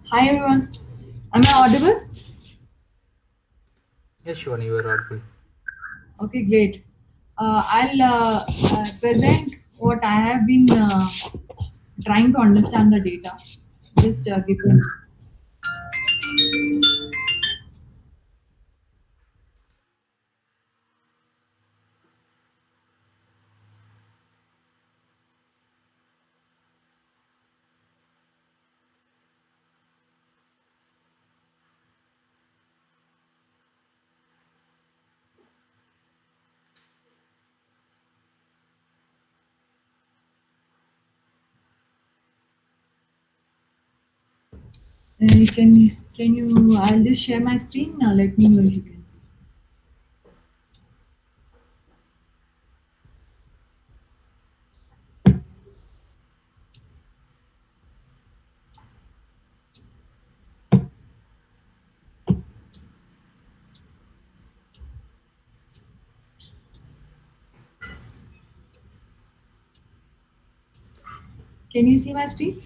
Hi everyone. Am I audible? Yes, Shivani, you are audible. Okay, great. I'll present what I have been trying to understand the data. Just give me. Can you? I'll just share my screen. Now let me know if you can see. Can you see my screen?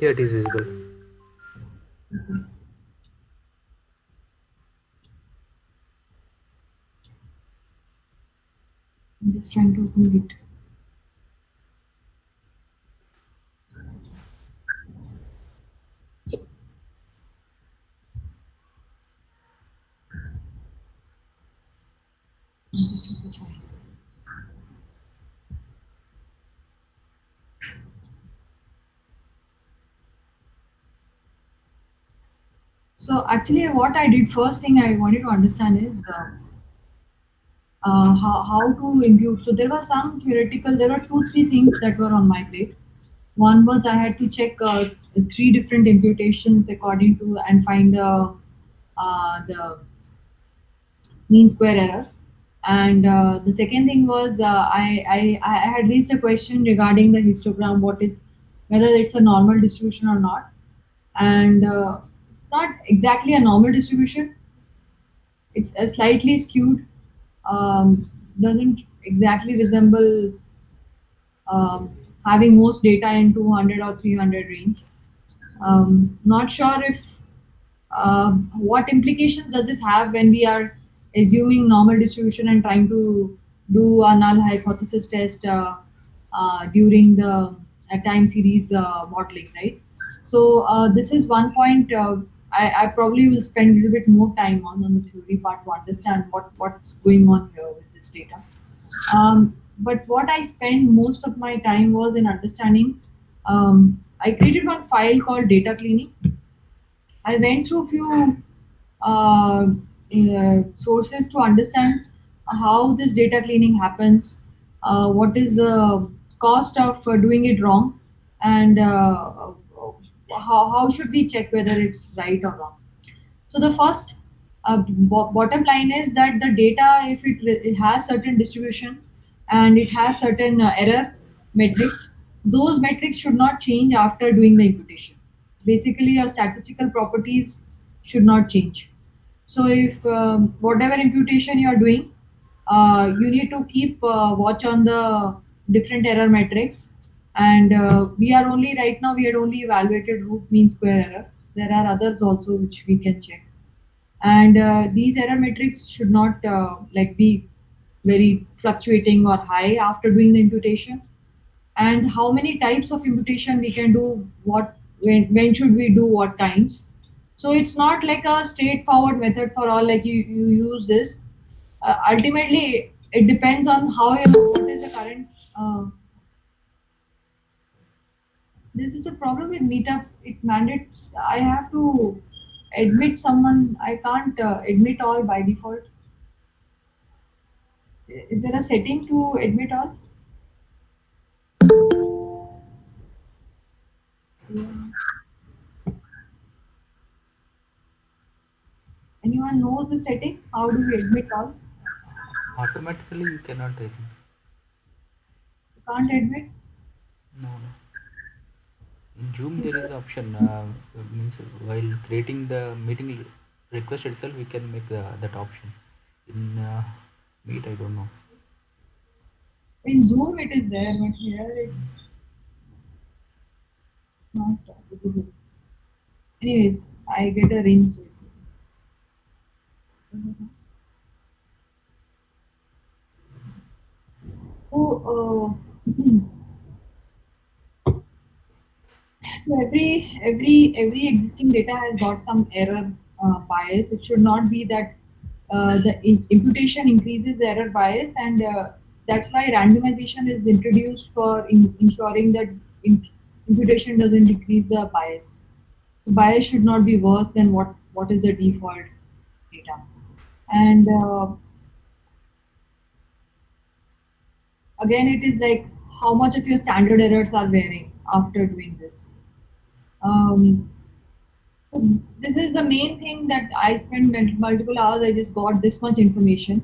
Yeah, it is visible. I'm just trying to open it. So actually, what I did first thing I wanted to understand is how to impute. So there were some theoretical. There were two, three things that were on my plate. One was I had to check three different imputations according to and find the mean square error. And the second thing was I had raised a question regarding the histogram, what is whether it's a normal distribution or not. And it's not exactly a normal distribution. It's a slightly skewed. Doesn't exactly resemble having most data in 200 or 300 range. Not sure if what implications does this have when we are assuming normal distribution and trying to do a null hypothesis test during the time series modeling, right? So this is one point I probably will spend a little bit more time on the theory part to understand what's going on here with this data. But what I spent most of my time was in understanding. I created one file called data cleaning. I went through a few sources to understand how this data cleaning happens, what is the cost of doing it wrong, and how should we check whether it's right or wrong. So the first bottom line is that the data, if it has certain distribution and it has certain error metrics, those metrics should not change after doing the imputation. Basically, your statistical properties should not change. So if whatever imputation you are doing, you need to keep watch on the different error metrics. And we are only right now we had only evaluated root mean square error. There are others also which we can check, and these error metrics should not be very fluctuating or high after doing the imputation. And how many types of imputation we can do, what when should we do what times. So it's not like a straightforward method for all, like you use this. Ultimately it depends on how your what is the current this is the problem with meetup. It mandates I have to admit someone. I can't admit all by default. Is there a setting to admit all? Yeah. Anyone knows the setting? How do we admit all? Automatically, you cannot, I think. You can't admit. No, no. In Zoom, Is there is there- option, means while creating the meeting request itself, we can make that option. In Meet, I don't know. In Zoom it is there, but here it's not visible. Anyways, I get a ring. So, so, so every existing data has got some error bias. It should not be that imputation increases the error bias, and that's why randomization is introduced for ensuring that imputation doesn't decrease the bias. The bias should not be worse than what is the default data. And again, it is like how much of your standard errors are varying after doing this. Um, So this is the main thing that I spent multiple hours. I just got this much information,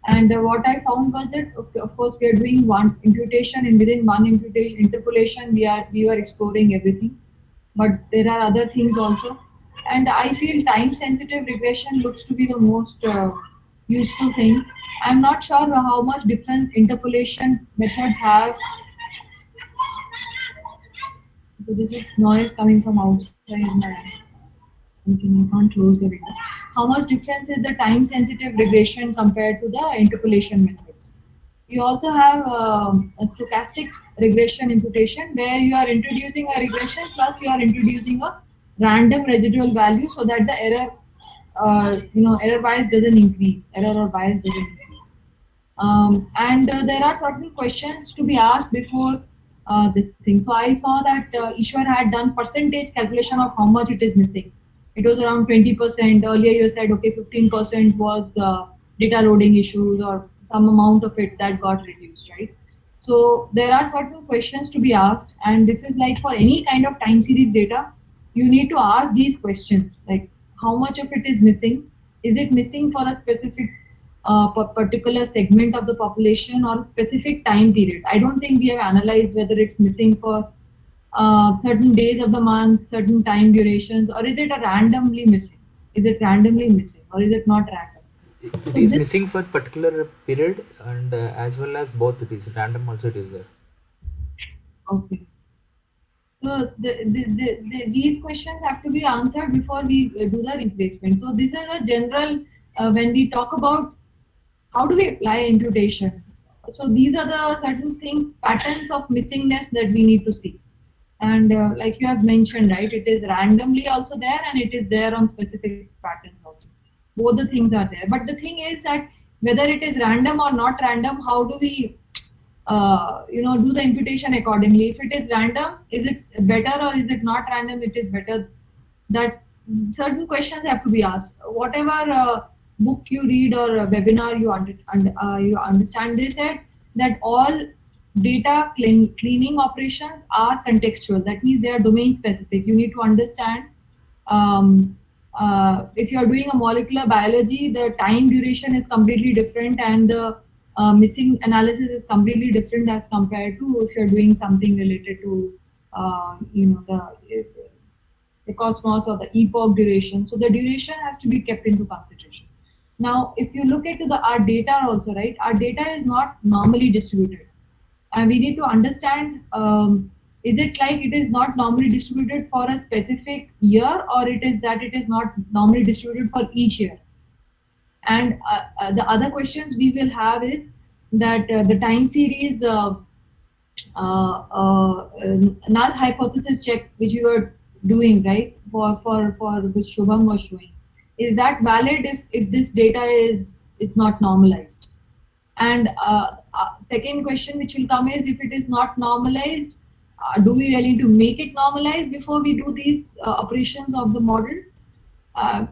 and what I found was that okay, of course we are doing one imputation, and within one imputation interpolation we were exploring everything, but there are other things also, and I feel time sensitive regression looks to be the most useful thing. I'm not sure how much difference interpolation methods have. So this is noise coming from outside my. You can't close the window. How much difference is the time sensitive regression compared to the interpolation methods? You also have a stochastic regression imputation where you are introducing a regression plus you are introducing a random residual value so that the error bias doesn't increase, error or bias doesn't increase. And there are certain questions to be asked before this thing. So I saw that Ishwar had done percentage calculation of how much it is missing. It was around 20%. Earlier you said okay, 15% was data loading issues or some amount of it that got reduced, right? So there are certain questions to be asked, and this is like for any kind of time series data, you need to ask these questions like how much of it is missing? Is it missing for a specific particular segment of the population or a specific time period? I don't think we have analyzed whether it's missing for certain days of the month, certain time durations, or is it a randomly missing? Is it randomly missing or is it not random? It So is this missing for particular period, and as well as both it is random also it is there. okay. So these questions have to be answered before we do the replacement. So this is a general when we talk about how do we apply imputation. So these are the certain things, patterns of missingness that we need to see. And like you have mentioned, right, it is randomly also there and it is there on specific patterns also. Both the things are there. But the thing is that whether it is random or not random, how do we do the imputation accordingly? If it is random, is it better, or is it not random, it is better? That certain questions have to be asked. Whatever book you read or webinar you understand, they said that all data cleaning operations are contextual. That means they are domain specific. You need to understand if you are doing a molecular biology, the time duration is completely different, and the missing analysis is completely different as compared to if you're doing something related to the cosmos or the epoch duration. So the duration has to be kept into consideration. Now, if you look into the our data also, right, our data is not normally distributed, and we need to understand is it like it is not normally distributed for a specific year, or it is that it is not normally distributed for each year. And the other questions we will have is that the time series null hypothesis check which you are doing, right, for which Shubham was showing, is that valid if this data is not normalized? And second question which will come is if it is not normalized, do we really need to make it normalized before we do these operations of the model? uh,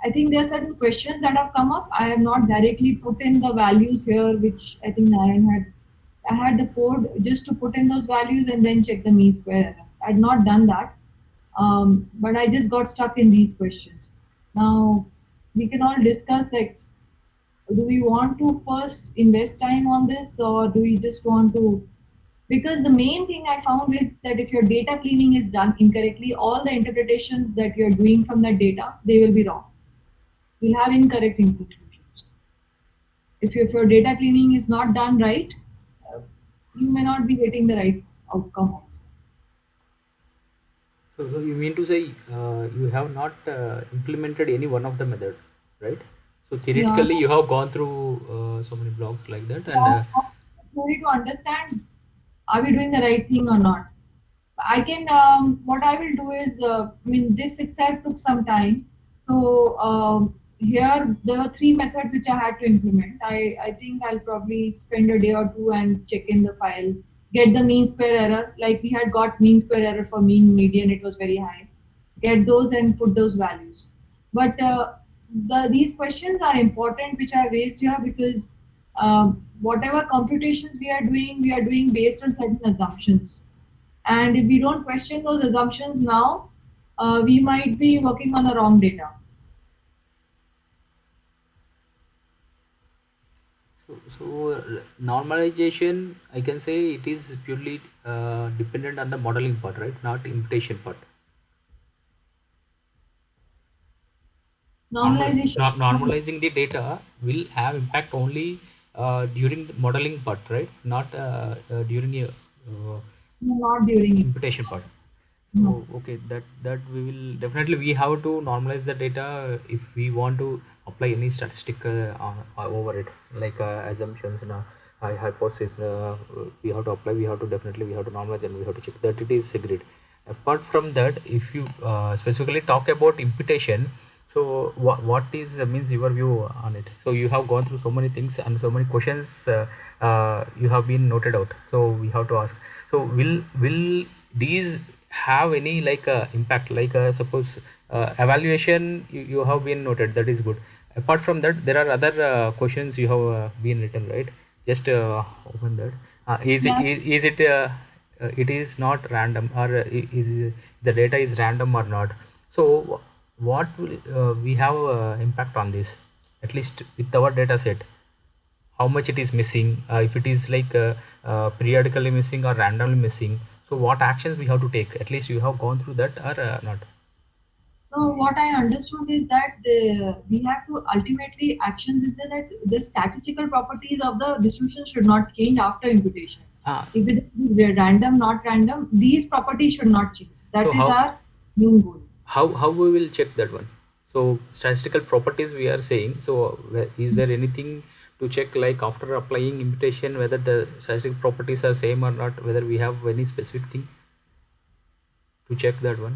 I think there are certain questions that have come up. I have not directly put in the values here, which I think Narayan had. I had the code just to put in those values and then check the mean square error. I had not done that, but I just got stuck in these questions. Now we can all discuss like, do we want to first invest time on this, or do we just want to? Because the main thing I found is that if your data cleaning is done incorrectly, all the interpretations that you're doing from that data, they will be wrong. You'll have incorrect conclusions. If your data cleaning is not done right, uh, you may not be getting the right outcome also. So you mean to say you have not implemented any one of the method, right? So Yeah. theoretically, you have gone through so many blogs like that, and Slowly to understand, are we doing the right thing or not? I can, what I will do is, I mean, this itself took some time. So here there were three methods which I had to implement. I think I'll probably spend a day or two and check in the file, get the mean square error. Like we had got mean square error for mean median, it was very high. Get those and put those values. But these questions are important which I raised here because whatever computations we are doing based on certain assumptions, and if we don't question those assumptions now, we might be working on the wrong data. normalization, I can say it is purely dependent on the modeling part, right? Not imputation part. Normalization Normalizing the data will have impact only during the modeling part, right? Not during a not during it. imputation part. No. So okay, that we will definitely, we have to normalize the data if we want to apply any statistic over it, like assumptions and hypothesis. We have to apply. We have to definitely, we have to normalize, and we have to check that it is agreed. Apart from that, if you specifically talk about imputation, so what is means your view on it? So you have gone through so many things and so many questions you have been noted out. So we have to ask. So will these have any like impact? Like suppose evaluation you have been noted, that is good. Apart from that, there are other questions you have been written, right? Just open that. Yeah. Is it it is not random, or is the data is random or not? So what will we have impact on this, at least with our data set? How much it is missing, if it is like periodically missing or randomly missing? So what actions we have to take? At least you have gone through that or not? So what I understood is that we have to ultimately action is that the statistical properties of the distribution should not change after imputation. Ah, If it is random, not random, these properties should not change. so That is our main goal. how we will check that one? So statistical properties we are saying, so is there anything to check, like after applying imputation, whether the statistical properties are same or not, whether we have any specific thing to check that one?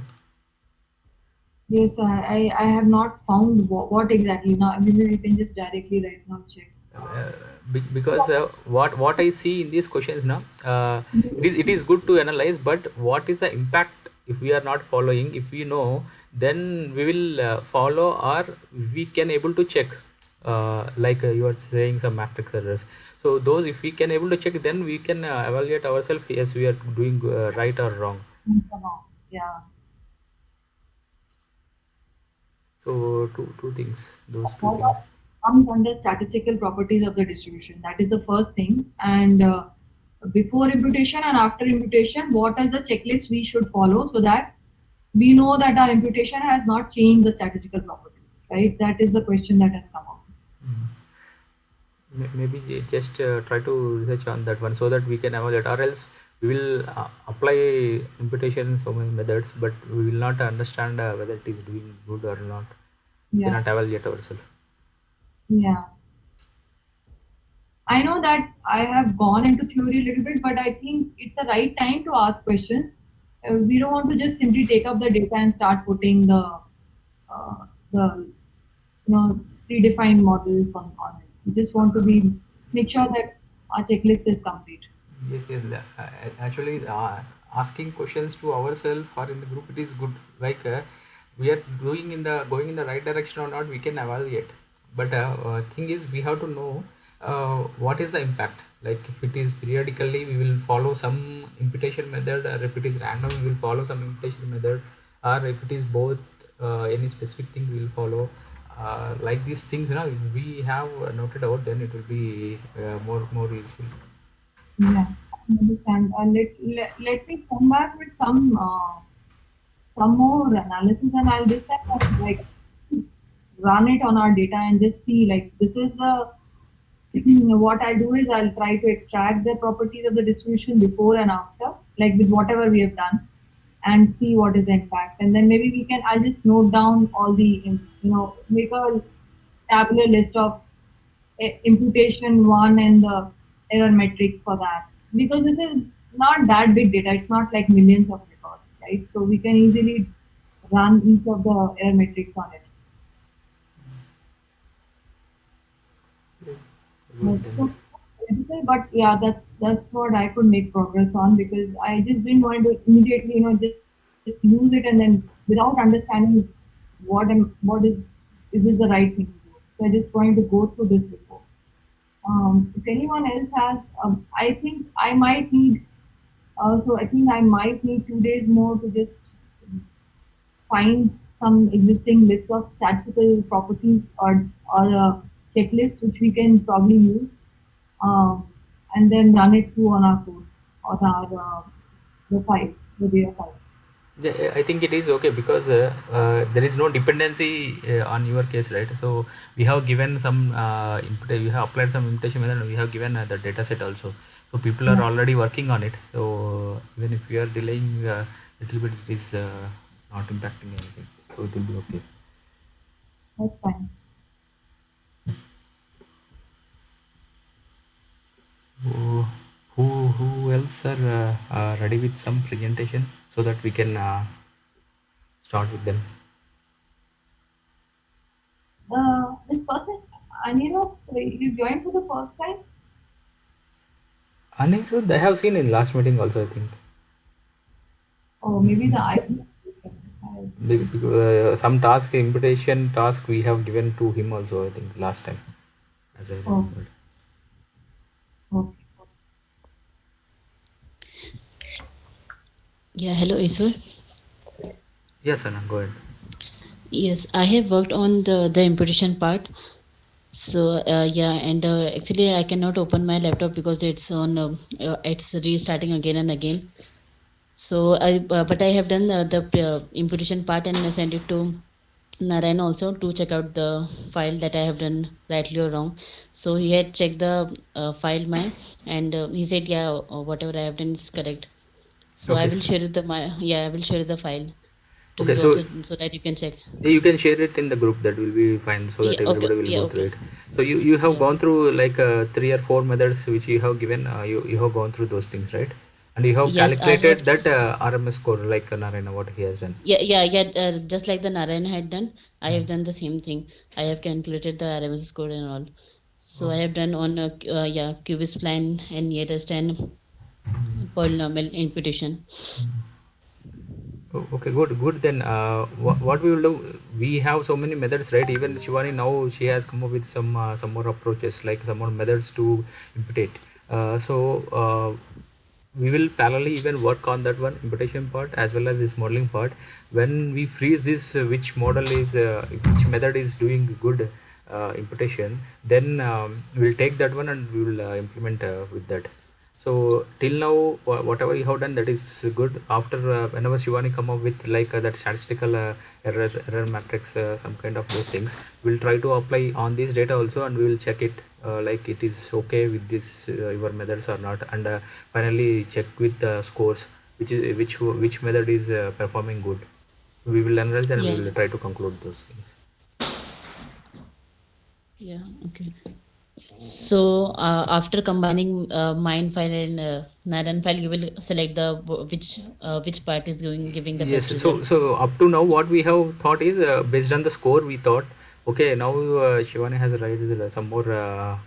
Yes, I have not found what exactly. Now, maybe we can just directly right now check. uh, because what I see in these questions now, it is good to analyze, but what is the impact if we are not following? If we know, then we will follow, or we can able to check, like you are saying some matrix errors. So those, if we can able to check, then we can evaluate ourselves, yes, we are doing right or wrong. Yeah. So two things, those two What things. comes under statistical properties of the distribution? That is the first thing. And before imputation and after imputation, what is the checklist we should follow so that we know that our imputation has not changed the statistical properties, right? That is the question that has come up. Maybe just try to research on that one, so that we can evaluate, or else we will apply imputation in so many methods, but we will not understand whether it is doing good or not. We Yeah. cannot evaluate ourselves. Yeah. I know that I have gone into theory a little bit, but I think it's the right time to ask questions. We don't want to just simply take up the data and start putting the predefined models on it. We just want to be make sure that our checklist is complete. Yes, yes. Actually, asking questions to ourselves or in the group, it is good. Like we are doing in the going in the right direction or not, we can evaluate. But thing is, we have to know what is the impact. Like if it is periodically, we will follow some imputation method, or if it is random, we will follow some imputation method, or if it is both, any specific thing we will follow. Like these things, if we have noted out, then it will be more useful. Yeah, I understand. Let me come back with some more analysis, and I'll this time like run it on our data and just see like this is the what I'll do is I'll try to extract the properties of the distribution before and after, like with whatever we have done, and see what is the impact. And then maybe I'll just note down all the, make a tabular list of imputation one and the error metrics for that. Because this is not that big data, it's not like millions of records, right? So we can easily run each of the error metrics on it. Good then. So difficult, but yeah, that's what I could make progress on, because I just didn't want to immediately, just use it and then without understanding what is this the right thing to do. So I just wanted to go through this before. If anyone else has, I think I might need. So I think I might need 2 days more to just find some existing list of statistical properties or a checklist which we can probably use, um, and then run it through on our code or our the file, the data file. Yeah, I think it is okay because there is no dependency on your case, right? So we have given some input, we have applied some imputation method, and we have given the data set also. So people are Yeah, already working on it. So even if we are delaying a little bit, it is not impacting anything. So it will be okay. that's fine. So who else are ready with some presentation so that we can start with them? This person, Anirudh, you joined for the first time. Anirudh, I have seen in last meeting also, I think. Or maybe the ID. Some task invitation task we have given to him also, I think last time, as I Oh, remembered. okay. Yeah, hello, Iswar. Yes, Anna, go ahead. Yes, I have worked on the imputation part. So yeah, and actually I cannot open my laptop because it's restarting again and again. So but I have done the imputation part and I sent it to Narayan also to check out the file that I have done rightly or wrong. So he had checked the file my and he said yeah, whatever I have done is correct. So I Okay. will share you the my yeah I will share the file to Okay, you so also so that you can check. you can share it in the group, that will be fine, so that Yeah, okay. everybody will Yeah, go through okay. it. So you have Yeah. gone through like three or four methods which you have given, you have gone through those things, right? And you have Yes, I have. calculated that RMS score like Narayana what he has done. Yeah, yeah, yeah. Just like the Narayan had done, I have done the same thing. I have calculated the RMS score and all. So I Okay. have done on yeah, QBIS plan and nearest and polynomial imputation. Oh, okay, good, good. Then, what we will do? We have so many methods, right? Even Shivani now she has come up with some more approaches, like some more methods to imputate. So we will parallelly even work on that one imputation part as well as this modeling part. When we freeze this, which method is doing good imputation, then we'll take that one and we will implement with that. So till now, whatever you have done, that is good. After whenever Shivani come up with like that statistical error matrix, some kind of those things, we'll try to apply on this data also, and we will check it like it is okay with this your methods or not, and finally check with the scores which method is performing good. We will analyze and we Yeah, will try to conclude those things. yeah, okay. So after combining mine file and Narayan file, you will select which part is going giving the Yes, best so result. so up to now, what we have thought is based on the score. We thought, okay, now Shivani has raised some more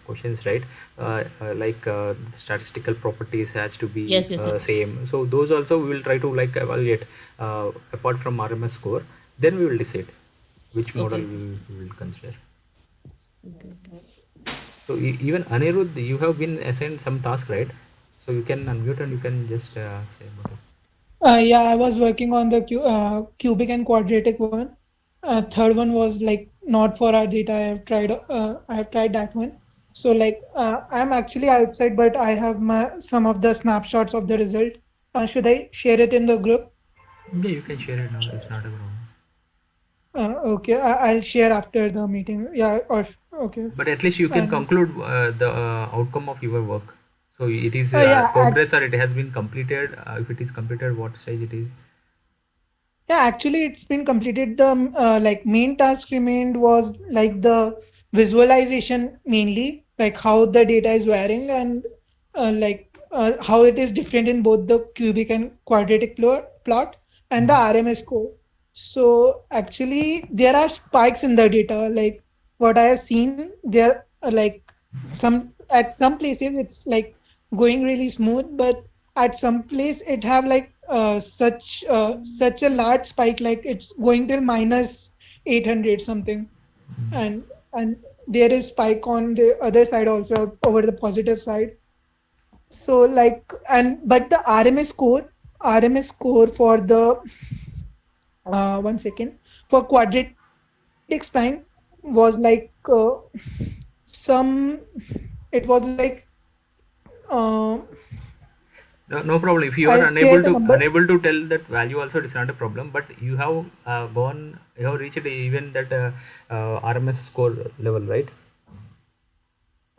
questions, right? The statistical properties has to be Yes, yes, yes. same. So those also we will try to like evaluate apart from RMS score. Then we will decide which model Okay, okay. we will consider. Okay, okay. So even Anirudh, you have been assigned some task, right? So you can unmute and you can just say about it. Yeah, I was working on the cubic and quadratic one. Third one was like not for our data. I have tried that one. So like I'm actually outside, but I have my some of the snapshots of the result. Should I share it in the group? Yeah, you can share it now. It's not a problem. Okay, I'll share after the meeting. Yeah, okay. But at least you can And conclude the outcome of your work. So it is yeah, progress or it has been completed. If it is completed, what stage it is. Yeah, actually, it's been completed. The like main task remained was like the visualization mainly, like how the data is varying and how it is different in both the cubic and quadratic plot and the RMS score. So actually, there are spikes in the data. Like what I have seen, there like some at some places it's like going really smooth, but at some place it have like such a large spike, like it's going till minus 800 something, and there is spike on the other side also over the positive side. So like, and but the RMS score for the 1 second, for quadratic spine was like some, it was like uh, No, no problem. If you I'll are share the number. unable to tell that value, also it is not a problem. But you have you have reached even that RMS score level, right?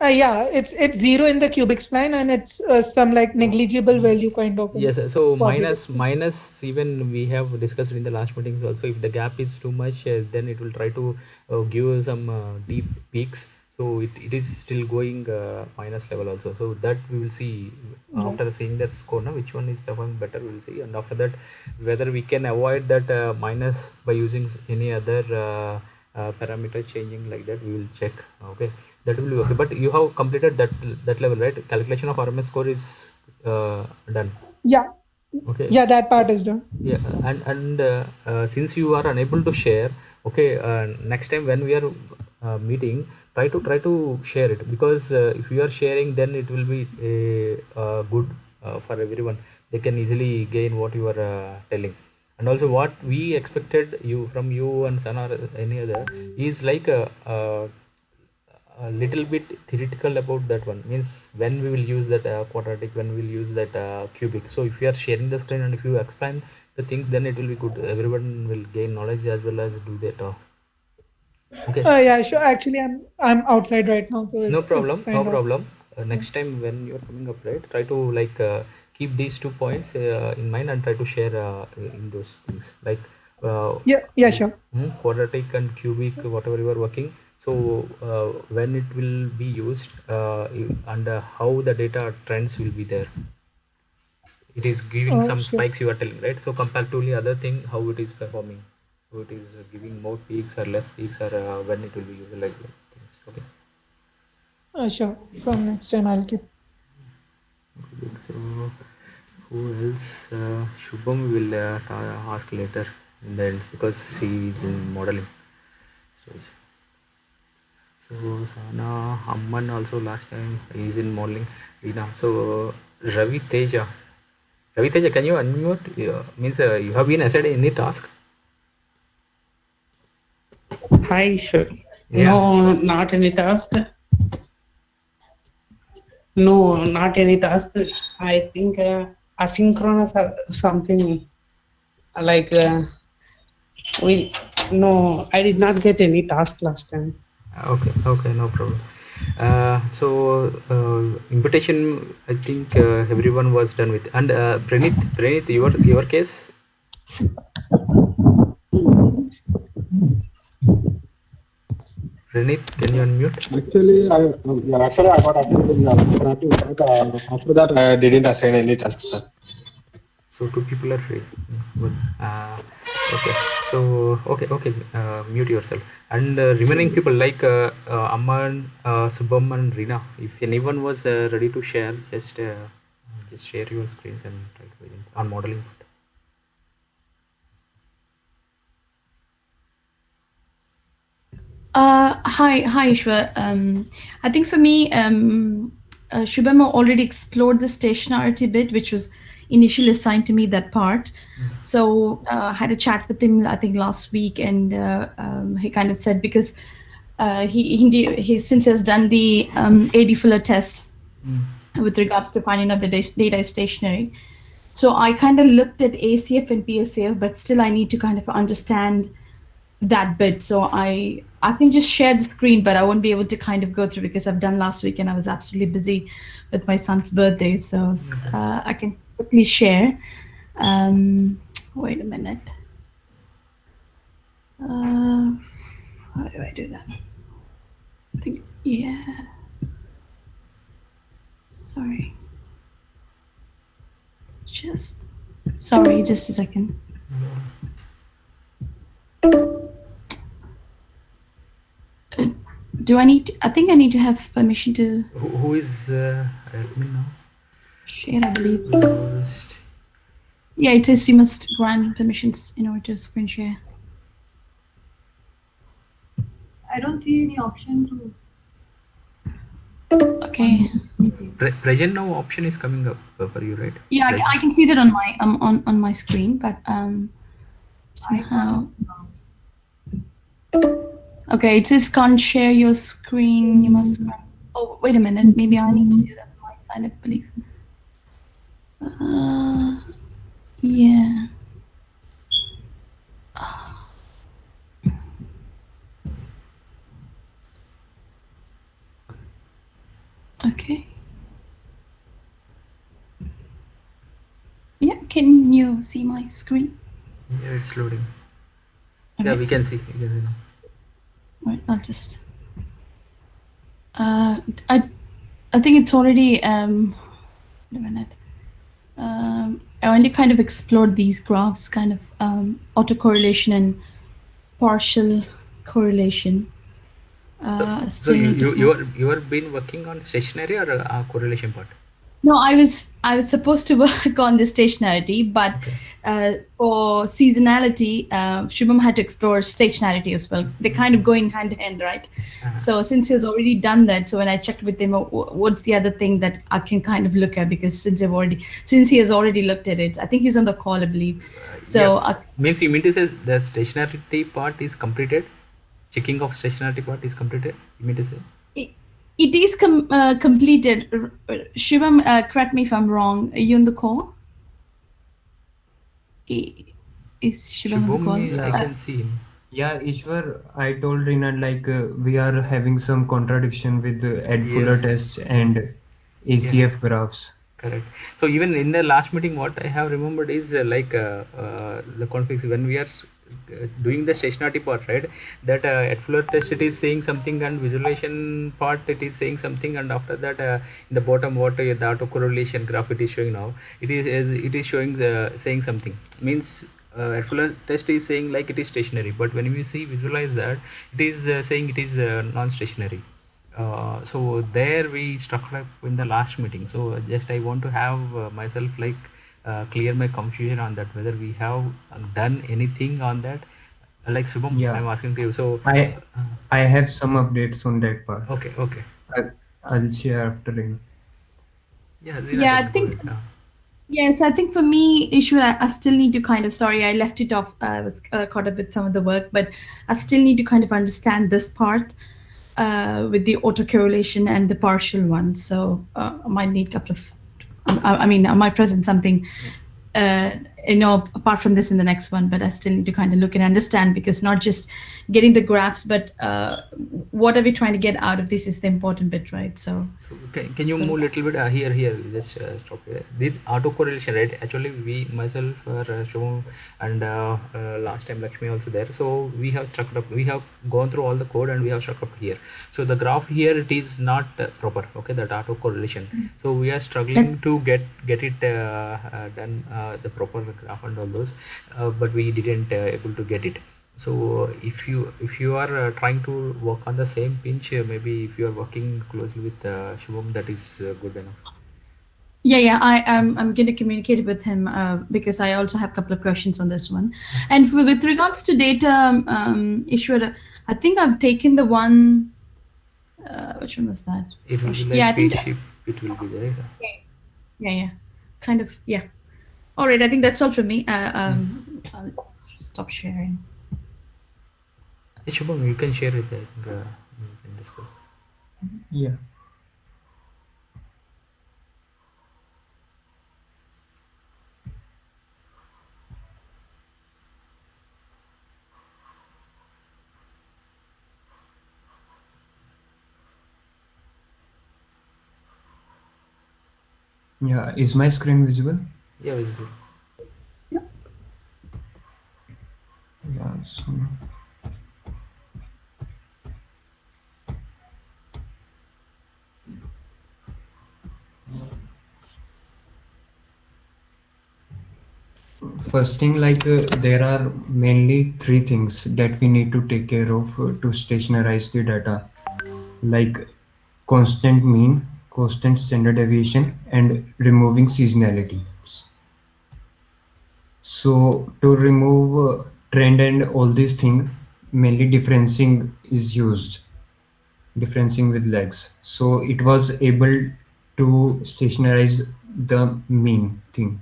Yeah, it's zero in the cubic spline, and it's some like negligible value kind of in Yes, so quadratic spline. even we have discussed in the last meetings also. If the gap is too much, then it will try to give some deep peaks. So it is still going minus level also. So that we will see Yeah. after seeing that score. Now which one is performing better, we will see, and after that whether we can avoid that minus by using any other parameter changing like that. We will check. Okay, that will be okay. But you have completed that level, right? Calculation of RMS score is done. Yeah, Okay. yeah, that So part is done. yeah, and since you are unable to share, okay, next time when we are meeting, try to share it, because if you are sharing, then it will be good for everyone. They can easily gain what you are telling. And also what we expected you from you and Sana or any other is like a little bit theoretical about that one, means when we will use that quadratic, when we will use that cubic. So if you are sharing the screen and if you explain the things, then it will be good, everyone will gain knowledge as well as do that. Okay. Yeah, sure. Actually, I'm outside right now, so No it's problem, no kind of. problem. Yeah, Next time when you're coming up, right, try to like keep these 2 points in mind and try to share in those things like uh, yeah, yeah, sure. quadratic and cubic, whatever you are working. So when it will be used and how the data trends will be there. It is giving some Sure. spikes, you are telling, right? So compared to the other thing, how it is performing. So it is giving more peaks or less peaks, or when it will be used like that things. Okay. Sure. From next time, I'll keep. So who else? Shubham will ask later in the end, because he is in modeling. So, so Sana Amman also last time he is in modeling. Rina. So Ravi Teja. Ravi Teja, can you unmute? Means you have been assigned any task? Hi, sure. Yeah. No, not any task. No, not any task. I think asynchronous or something like we. No, I did not get any task last time. Okay. Okay. No problem. So imputation, I think everyone was done with. And Pranit, your case. Pranit, can you unmute? Actually, I got assigned in scrapping, but after that, I didn't assign any tasks, sir. So two people are free. Good. Okay. So okay. Mute yourself. And remaining people like Amman, Subham, and Rina. If anyone was ready to share, just share your screens and try to on modeling. Hi, Ishwar. I think for me, Shubham already explored the stationarity bit, which was initially assigned to me that part. So I had a chat with him, I think last week, and he kind of said because he since has done the AD Fuller test with regards to finding out the data is stationary. So I kind of looked at ACF and PSAF, but still I need to kind of understand that bit. So I can just share the screen, but I won't be able to kind of go through because I've done last week and I was absolutely busy with my son's birthday. So I can quickly share. Um, Wait a minute. Uh, how do I do that? I think, yeah. Sorry. Just. Sorry, just a second. Uh, do I need? I think I need to have permission to Who is admin now? share, I believe. Who is the host? Yeah, it says you must grant permissions in order to screen share. I don't see any option to Okay. Present now option is coming up for you, right? Yeah, Present. I can see that on my on my screen, but I can't somehow. now. Okay, it says can't share your screen. You must. Oh, wait a minute. Maybe I need to do that on my side, I believe. Uh, yeah. Okay. Yeah. Can you see my screen? Yeah, it's loading. Yeah, Okay. we can see. We can see now. Right. I'll just. Uh, I I think it's already. Wait a minute. I only kind of explored these graphs, kind of autocorrelation and partial correlation. So Still you need to you kind you of. are you are been working on stationary or correlation part? No, I was supposed to work on the stationarity, but Okay. for seasonality, Shubham had to explore stationarity as well. They're kind of going hand in hand, right? Uh, So since he's already done that, so when I checked with him, what's the other thing that I can kind of look at? Because since he has already looked at it, I think he's on the call, I believe. yeah, So means you mean to say the stationarity part is completed? Checking of stationarity part is completed. You mean to say? it, it is completed. Shivam, correct me if I'm wrong. Are you on the call? I- Is Shivam on the Shubham, call? I Yeah, can see him. yeah, Ishwar, I told Rina like we are having some contradiction with the Ed Fuller Yes. tests and Yeah. ACF graphs. Correct. So even in the last meeting, what I have remembered is the configs when we are doing the stationarity part, right? That at floor test it is saying something, and visualization part it is saying something, and after that in the bottom what the autocorrelation graph it is showing now, it is showing saying something. Means at floor test is saying like it is stationary, but when we see visualize that it is saying it is non-stationary. So there we struck up in the last meeting. So just I want to have myself like clear my confusion on that whether we have done anything on that. Like Subham, I'm Yeah, asking to you. So I uh, I have some updates on that part. okay, okay, I, I'll share after Rina. yeah, Rina Yeah, I can go think ahead. yes. I think for me, issue I still need to kind of. Sorry, I left it off. I was caught up with some of the work, but I still need to kind of understand this part with the autocorrelation and the partial one. So I might need a couple of. So I mean, I might present something uh, apart from this in the next one, but I still need to kind of look and understand because not just getting the graphs, but what are we trying to get out of this is the important bit, right? So can you So move a little bit here just stop here. This auto correlation, right? Actually we myself Shubham and last time Lakshmi also there. So we have struck up, we have gone through all the code and we have struck up here. So the graph here it is not proper, okay, that auto correlation. So we are that's struggling to get it done the proper graph and all those, but we didn't able to get it. So if you are trying to work on the same pinch, maybe if you are working closely with Shubham, that is good enough. yeah, yeah. I'm going to communicate with him because I also have a couple of questions on this one. And with regards to data, Ishwara, I think I've taken the one. Which one was that? It will be Yeah, like I think. feed ship. It will be there. Yeah, yeah. Kind of. Yeah. All right. I think that's all from me. I'll stop sharing. Hey, Shubham, you can share it. I think we can discuss. Yeah, yeah. Is my screen visible? Yeah, it's good. Yeah. So, first thing, there are mainly three things that we need to take care of to stationarize the data, like constant mean, constant standard deviation, and removing seasonality. So to remove trend and all these things, mainly differencing is used, differencing with legs. So it was able to stationarize the mean thing.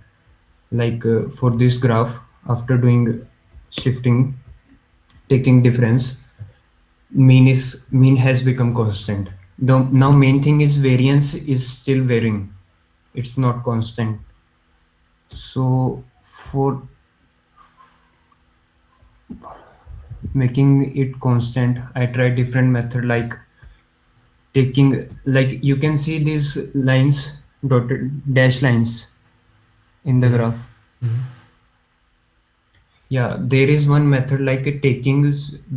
For this graph, after doing shifting, taking difference, mean has become constant. The now main thing is variance is still varying. It's not constant. So for making it constant, I tried different method, like taking, like you can see these lines, dotted dash lines in the Yeah. graph. Mhm. Yeah, there is one method, like taking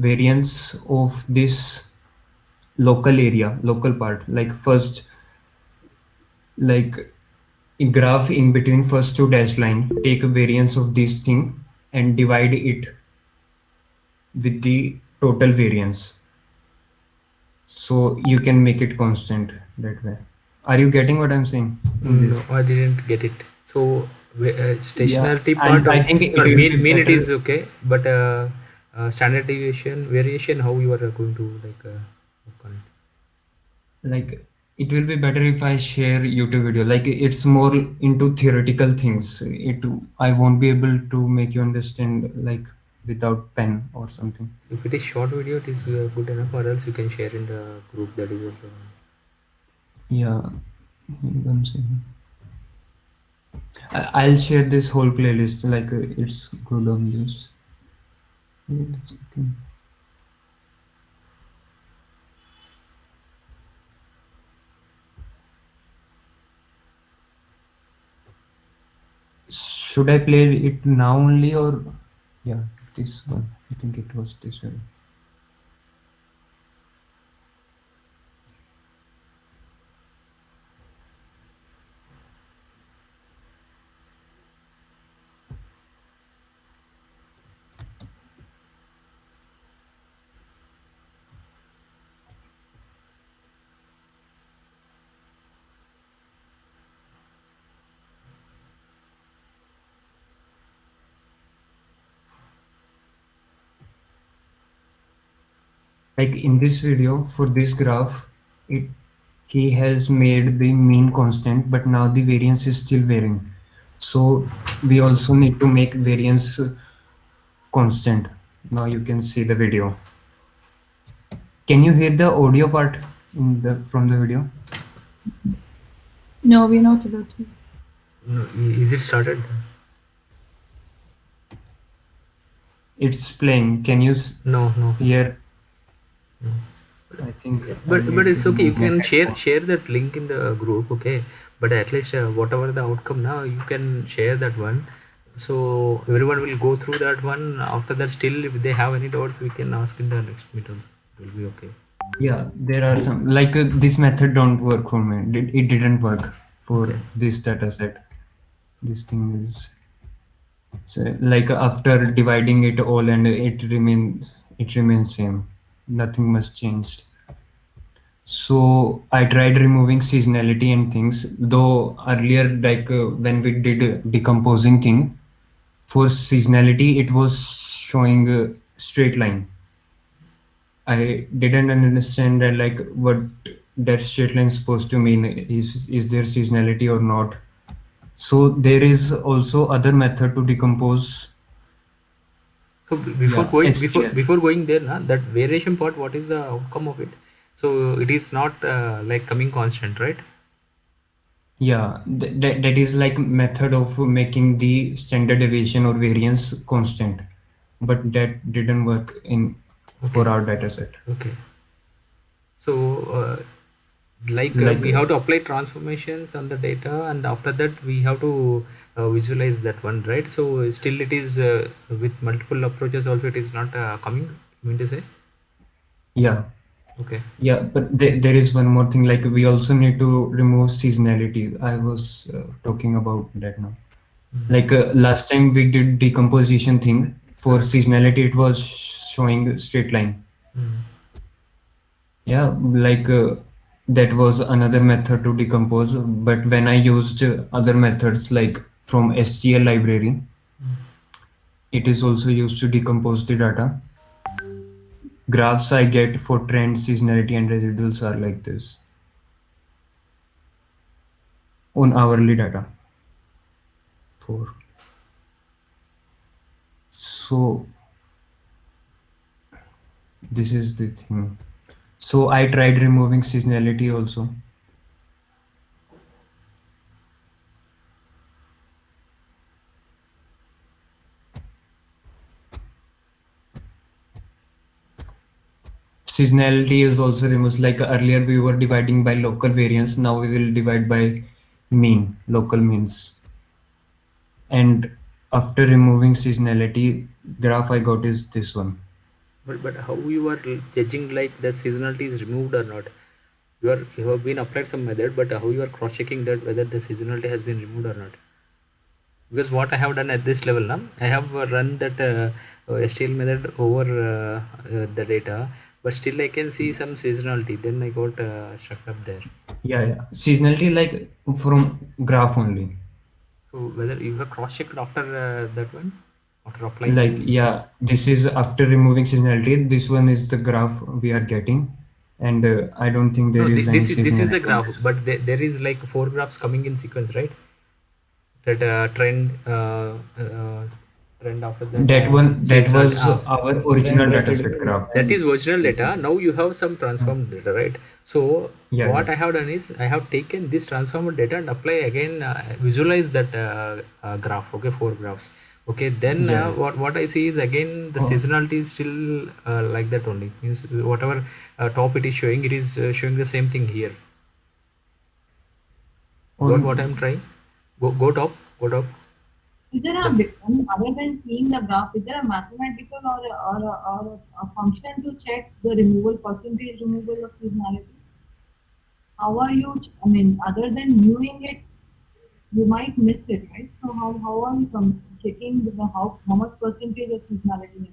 variance of this local area, local part, like first, like a graph in between first two dash line, take a variance of this thing and divide it with the total variance, so you can make it constant that way. Are you getting what I'm saying in No, this? I didn't get it. So Yeah, stationarity part and I of, think it sorry, will be mean it better. is okay, but standard deviation variation, how you are going to like work on it? Like it will be better if I share YouTube video. Like it's more into theoretical things. It I won't be able to make you understand like without pen or something. So if it is short video, it is good enough, or else you can share in the group. That is also. Yeah, one second. I'll share this whole playlist. It's good on this. Wait a second. Should I play it now only, or yeah, this one? I think it was this one. Like in this video for this graph, it he has made the mean constant, but now the variance is still varying. So we also need to make variance constant. Now you can see the video. Can you hear the audio part in the from the video? No, we're not allowed to. No, is it started? It's playing. Can you No, no. hear? No. I think I But need to it's okay. You remove my can headphone. share that link in the group, okay? But at least whatever the outcome now, you can share that one. So everyone will go through that one. After that, still if they have any doubts, we can ask in the next meet also. It will be okay. Yeah, there are some this method don't work for me. It didn't work Okay. for this data set. This thing is, so after dividing it all, and it remains same. Nothing much changed. So I tried removing seasonality and things. Though earlier, when we did decomposing thing for seasonality, it was showing a straight line. I didn't understand that, what that straight line is supposed to mean. Is there seasonality or not? So there is also other method to decompose. So before Yeah, going STL. before going there, na, that variation part, what is the outcome of it? So it is not like coming constant, right? Yeah, that is like method of making the standard deviation or variance constant, but that didn't work in Okay. for our data set. Okay. So like Like we have to apply transformations on the data, and after that we have to visualize that one, right? So still it is with multiple approaches also it is not coming, you mean to say? yeah, Okay. yeah, but there is one more thing. Like we also need to remove seasonality. I was talking about that now. Like last time we did decomposition thing for Correct. seasonality, it was showing straight line. Yeah, like that was another method to decompose. But when I used other methods like from STL library, it is also used to decompose the data. Graphs I get for trend, seasonality, and residuals are like this on hourly data. For so this is the thing. So I tried removing seasonality also. Seasonality is also removed. Like earlier we were dividing by local variance, now we will divide by mean, local means. And after removing seasonality, graph I got is this one. But how you are judging like that seasonality is removed or not? You have been applied some method, but how you are cross checking that whether the seasonality has been removed or not? Because what I have done at this level now, I have run that STL method over the data, but still I can see some seasonality. Then I got stuck up there. Yeah, yeah. Seasonality like from graph only. So whether you have cross checked after that one, after applying. Like yeah, this is after removing seasonality. This one is the graph we are getting, and I don't think No, there is any this is the seasonality on graph, this. but there is like four graphs coming in sequence, right? That trend after that That one that seasonal. was our original data set graph. That is original data. Now you have some Uh, transformed data, right? So yeah, yeah, what I have done is I have taken this transformed data and apply again, visualize that graph. Okay, four graphs. Okay, then yeah, yeah. what I see is again the Oh, seasonality is still like that only. Means whatever top it is showing, it is showing the same thing here. Got what I'm on trying? Go top, go top. Is there a, The I mean, other than seeing the graph, is there a mathematical or a function to check the removal percentage removal of seasonality? How are you? I mean, other than viewing it, you might miss it, right? So how are you checking how much percentage of seasonality?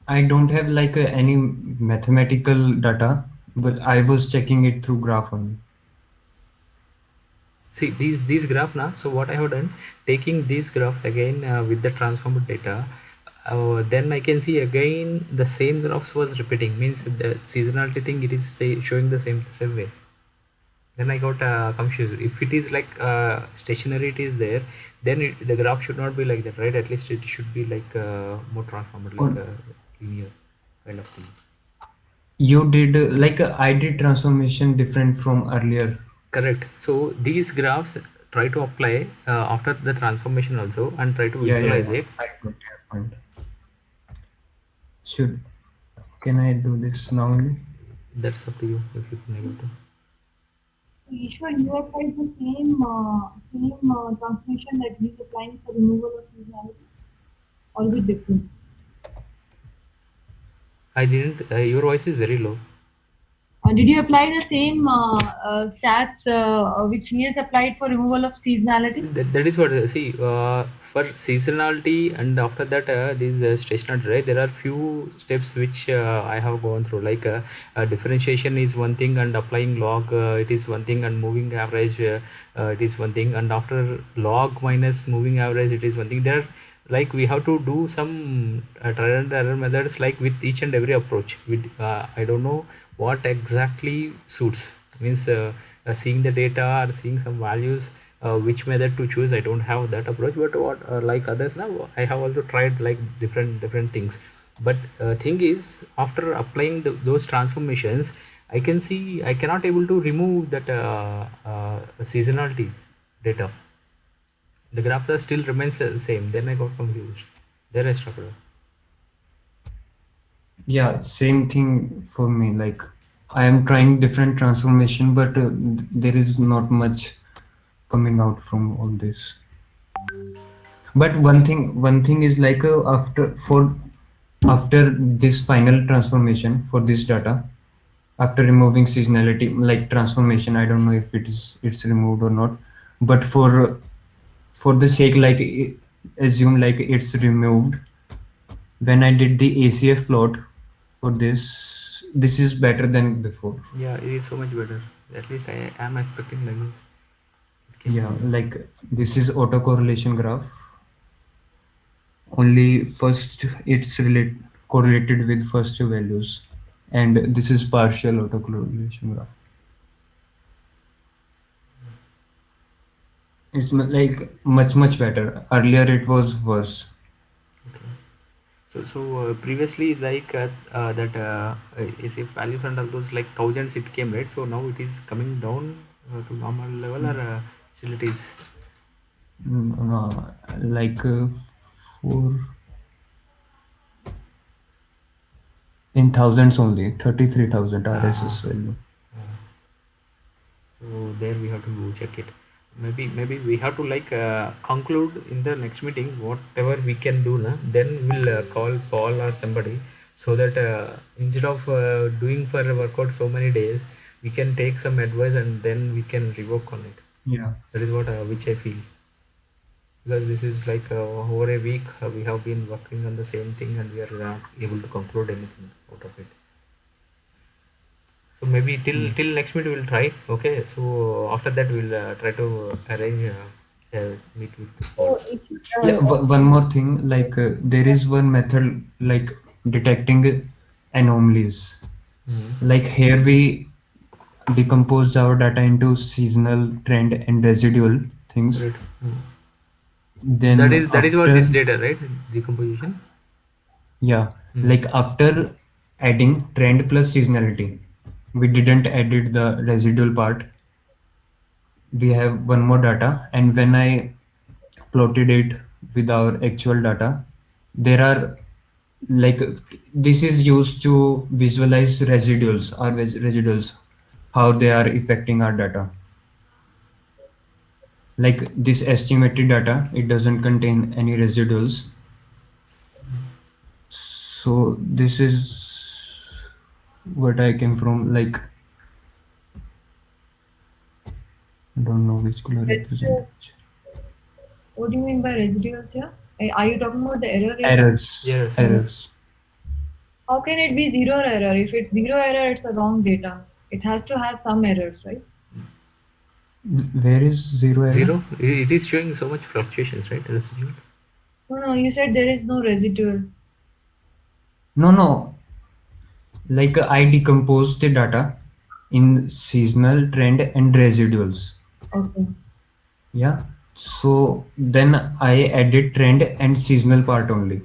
I don't have like any mathematical data, but I was checking it through graph only. see these graph now. So what I have done, taking these graphs again with the transformed data, then I can see again the same graphs was repeating. Means the seasonality thing, it is showing the same way. Then I got confused. If it is like stationary, it is there. Then the graph should not be like that, right? At least it should be like more transformed, like Or linear kind of thing. you did like I did transformation different from earlier. Correct. So these graphs try to apply after the transformation also and try to Yeah, yeah, visualize yeah. it. I got your point. Should can I do this now only? That's up to you if you can able to. So Ishwar, you applied the same transmission that he's applying for removal of seasonality, or is it different? I didn't. Your voice is very low. Did you apply the same stats which he has applied for removal of seasonality? That is what see for seasonality and after that these stationary, right? There are few steps which I have gone through. Like differentiation is one thing, and applying log it is one thing, and moving average it is one thing, and after log minus moving average it is one thing. There are like we have to do some trial and error methods like with each and every approach. With I don't know what exactly suits. Means seeing the data or seeing some values, which method to choose. I don't have that approach, but what like others now, I have also tried like different things. But thing is, after applying those transformations, I can see I cannot able to remove that seasonality data. The graphs are still remains the same. Then I got confused. Then I struggled. Yeah, same thing for me. Like I am trying different transformation, but there is not much coming out from all this. But one thing is like after this final transformation for this data, after removing seasonality, like transformation, I don't know if it's removed or not. but for the sake, like assume like it's removed. When I did the ACF plot for this is better than before. Yeah, it is so much better. At least I am expecting like it can Yeah, be. like this is autocorrelation graph. Only first it's correlated with first two values, and this is partial autocorrelation graph. It's like much better. Earlier it was worse. Okay. So previously like that is if values and all those like thousands it came, right? So now it is coming down to normal level, or still it is. Like for in thousands only, 33,000 Ah. RSS value. ah. So there we have to check it. Maybe we have to like conclude in the next meeting whatever we can do now. Then we'll call Paul or somebody, so that instead of doing for a workout so many days, we can take some advice and then we can revoke on it. Yeah. That is what which I feel, because this is like over a week we have been working on the same thing and we are not able to conclude anything out of it. So maybe till next meet we'll try. Okay. So after that we'll try to arrange meet with Paul. So if Yeah, one more thing, like there is one method like detecting anomalies. Mm. Like here we decomposed our data into seasonal, trend, and residual things. Right. Mm. That Then is what this after, data, right? Decomposition. yeah, Mm. like after adding trend plus seasonality, we didn't edit the residual part. We have one more data, and when I plotted it with our actual data, there are like this is used to visualize residuals or residuals, how they are affecting our data. Like this estimated data, it doesn't contain any residuals. So this is what I came from. Like I don't know which color represent residual, which. what do you mean by residuals here? Are you talking about the error rate? Errors, Yes. Yes. errors. How can it be zero error? If it's zero error, it's the wrong data. It has to have some errors, right? Where is zero error? Zero. It is showing so much fluctuations, right? Residual. No, no, you said there is no residual. No, no. Like I decomposed the data in seasonal, trend, and residuals. Okay, Yeah. So then I added trend and seasonal part only.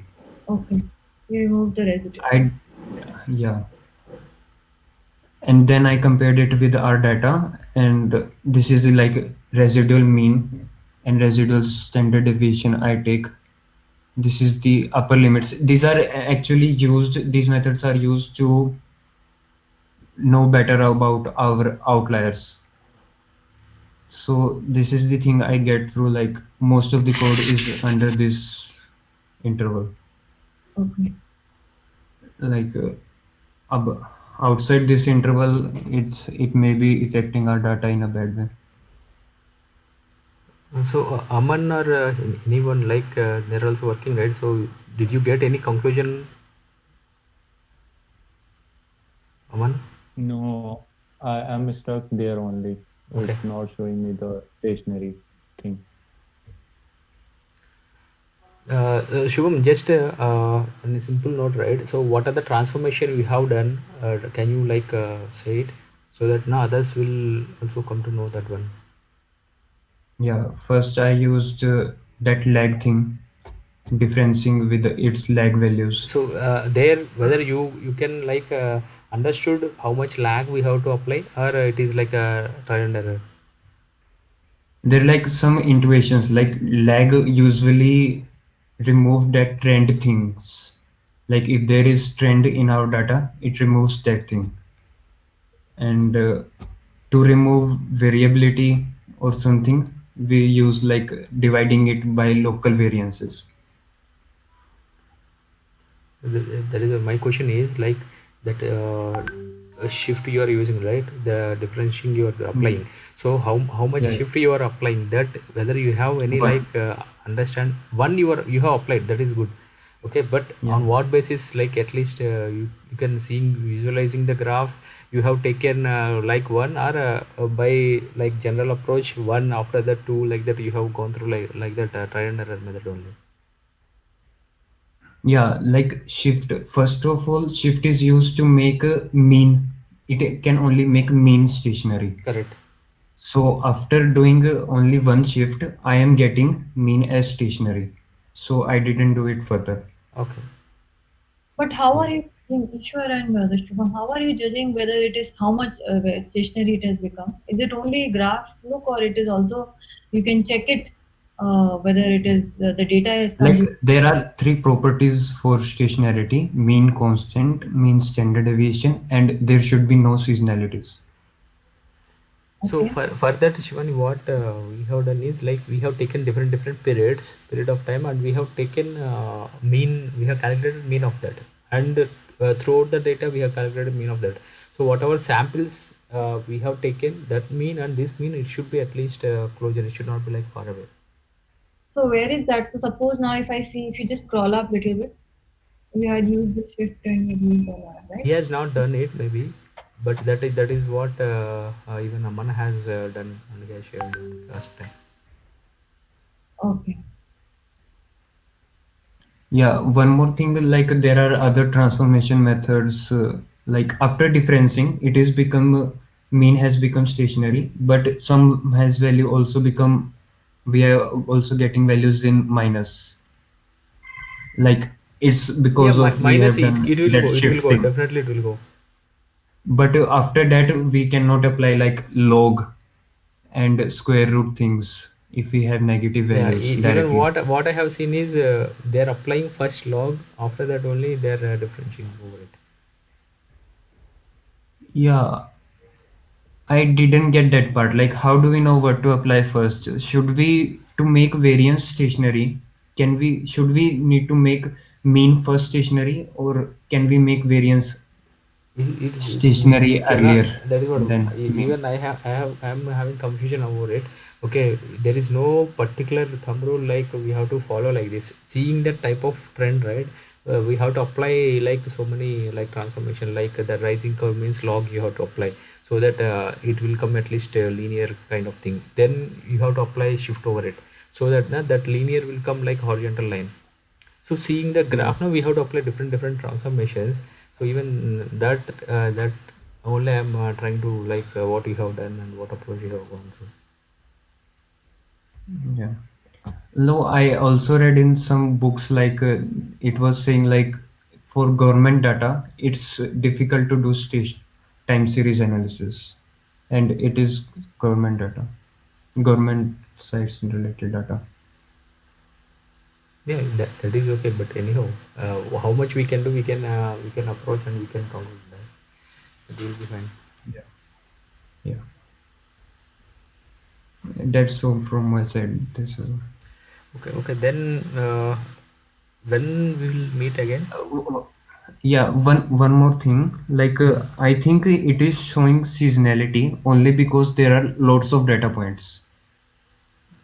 okay. You remove the residual. I yeah. And then I compared it with our data, and this is the like residual mean and residual standard deviation I take. This is the upper limits. These are actually used. These methods are used to know better about our outliers. So this is the thing I get through, like most of the code is under this interval. Okay, Like outside this interval, it may be affecting our data in a bad way. So Aman or anyone like they're also working, right? So did you get any conclusion, Aman? No, I am stuck there only. Okay. It's not showing me the stationary thing. Shubham, just on a simple note, right? So what are the transformation we have done? Can you like say it, so that now others will also come to know that one? Yeah, first I used that lag thing, differencing with its lag values. So there, whether you can like understood how much lag we have to apply, or it is like a trial and error. There are like some intuitions, like lag usually remove that trend things. Like if there is trend in our data, it removes that thing. And to remove variability or something, we use like dividing it by local variances. That is my question is like, that shift you are using, right? The differentiating you are Yeah, applying. So how much yeah, shift you are applying, that whether you have any one. like understand one you have applied, that is good. Okay, but Yeah, on what basis, like at least you can see visualizing the graphs, you have taken like one, or by like general approach one after the two, like that you have gone through like that try and error method only. yeah, like shift. First of all, shift is used to make a mean. It can only make mean stationary. Correct. So after doing only one shift, I am getting mean as stationary. So I didn't do it further. Okay. But how are Yeah. you, Ishwar and the Shubham, how are you judging whether it is how much stationary it has become? Is it only graph look, or it is also you can check it whether it is the data is Like conducive? there are three properties for stationarity: mean constant, mean standard deviation, and there should be no seasonalities. So Okay. for that, Shivani, what we have done is like we have taken different period of time, and we have taken mean. We have calculated mean of that, and throughout the data we have calculated mean of that. So whatever samples we have taken, that mean and this mean, it should be at least closer. It should not be like far away. So where is that? So suppose now if I see, if you just scroll up little bit, we had used the shift and we used all that, He right? has not done it maybe, but that is what even Aman has done, and he has shared last time. Okay. Yeah, one more thing, like there are other transformation methods, like after differencing, it is become mean has become stationary, but some has value also become, we are also getting values in minus. Like it's Yeah, because of we minus have it. done It will that go. It will go. shifting. Definitely, it will go. But after that, we cannot apply like log and square root things if we have negative Yeah, values even directly. what I have seen is they're applying first log. After that only they're differentiating over it. Yeah, I didn't get that part. Like, how do we know what to apply first? Should we, to make variance stationary, should we need to make mean first stationary, or can we make variance We stationary cannot. earlier That is what than mean? even I'm having confusion over it. Okay, there is no particular thumb rule like we have to follow like this. Seeing that type of trend, right? We have to apply like so many like transformation, like the rising curve means log you have to apply, so that it will come at least a linear kind of thing. Then you have to apply shift over it, so that that linear will come like horizontal line. So seeing the Yeah. graph now, we have to apply different transformations. So even that only I'm trying to like what you have done and what approach you have gone through. Yeah. No, I also read in some books like it was saying like for government data, it's difficult to do station time series analysis, and it is government data, government sites related data. Yeah, that is okay. But anyhow, how much we can do, we can approach and we can talk with that. It will be fine. Yeah. Yeah. That's all from my side. This is. Okay, okay. Then when we will meet again? Yeah, one more thing. Like Hmm. I think it is showing seasonality only because there are lots of data points.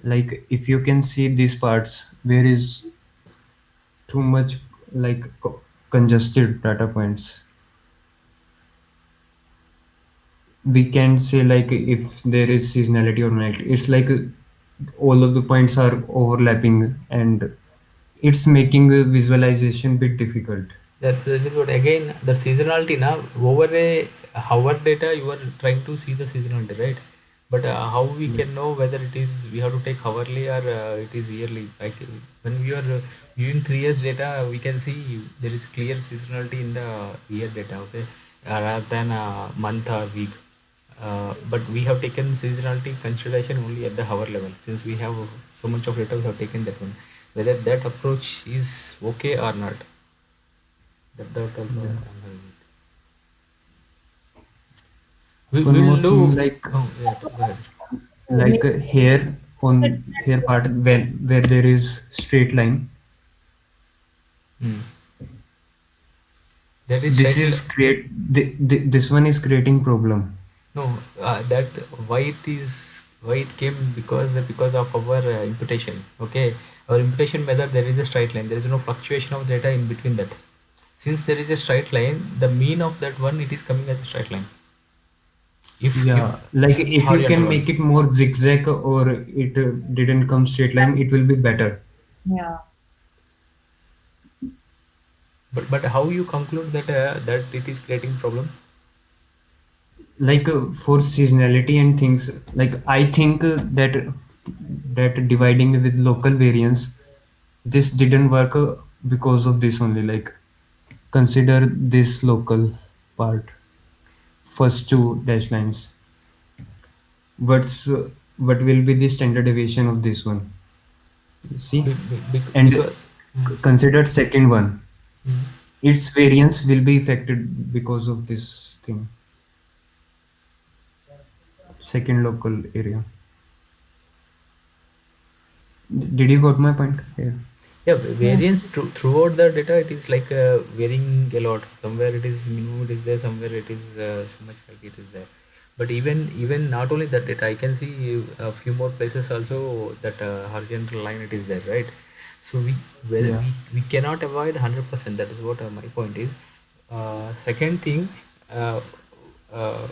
Like if you can see these parts, where is too much like congested data points. We can say like if there is seasonality or not. It's like all of the points are overlapping, and it's making a visualization bit difficult. That is what again the seasonality now over a hour data you are trying to see the seasonality, right? But how we Yeah. can know whether it is we have to take hourly or it is yearly? Like when we are viewing 3 years data, we can see there is clear seasonality in the year data, okay, rather than month or week. But we have taken seasonality consideration only at the hour level, since we have so much of data. We have taken that one. Whether that approach is okay or not, that doubt also Yeah. I'm having it. We One will more thing, do. like Oh yeah, go ahead. Maybe here on here part where there is straight line, Hmm. That is This straight. is this one is creating problem. No, that why it is, why it came, because of our imputation. Okay, our imputation method, there is a straight line. There is no fluctuation of data in between that. Since there is a straight line, the mean of that one, it is coming as a straight line. If Yeah, like if you horizontal can one. make it more zigzag or it didn't come straight line, it will be better. Yeah. But how you conclude that that it is creating problem? Like for seasonality and things, like I think that dividing with local variance, this didn't work because of this only. Like consider this local part, first two dash lines. What will be the standard deviation of this one? You see, and Because consider second one, mm, its variance will be affected because of this thing, second local area. Did you got my point here? yeah, Yeah. variance throughout the data, it is like varying a lot. Somewhere it is minimum, it is there. Somewhere it is so much high, it is there. But even not only that data, I can see a few more places also that horizontal line, it is there, right? So Yeah. we cannot avoid 100%. That is what my point is. Second thing, uh, uh,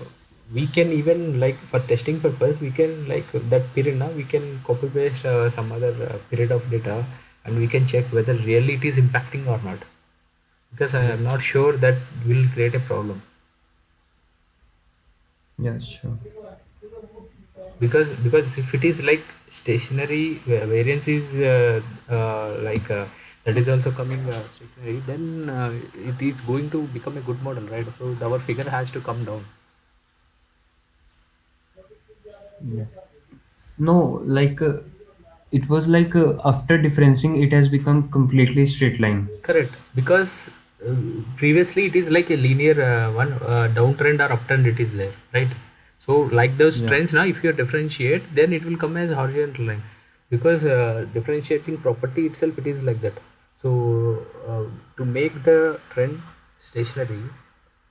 we can even, like, for testing purpose, we can, like, that period now we can copy paste some other period of data, and we can check whether really it is impacting or not, because I Yeah. am not sure that will create a problem. Yeah, sure. Because if it is like stationary variance is like that is also coming stationary, then it is going to become a good model, right? So our figure has to come down. Yeah. No, like it was like after differencing, it has become completely straight line. Correct, because previously it is like a linear one, downtrend or uptrend it is there, right? So like those Yeah. trends now, if you differentiate, then it will come as horizontal line, because differentiating property itself, it is like that. So to make the trend stationary,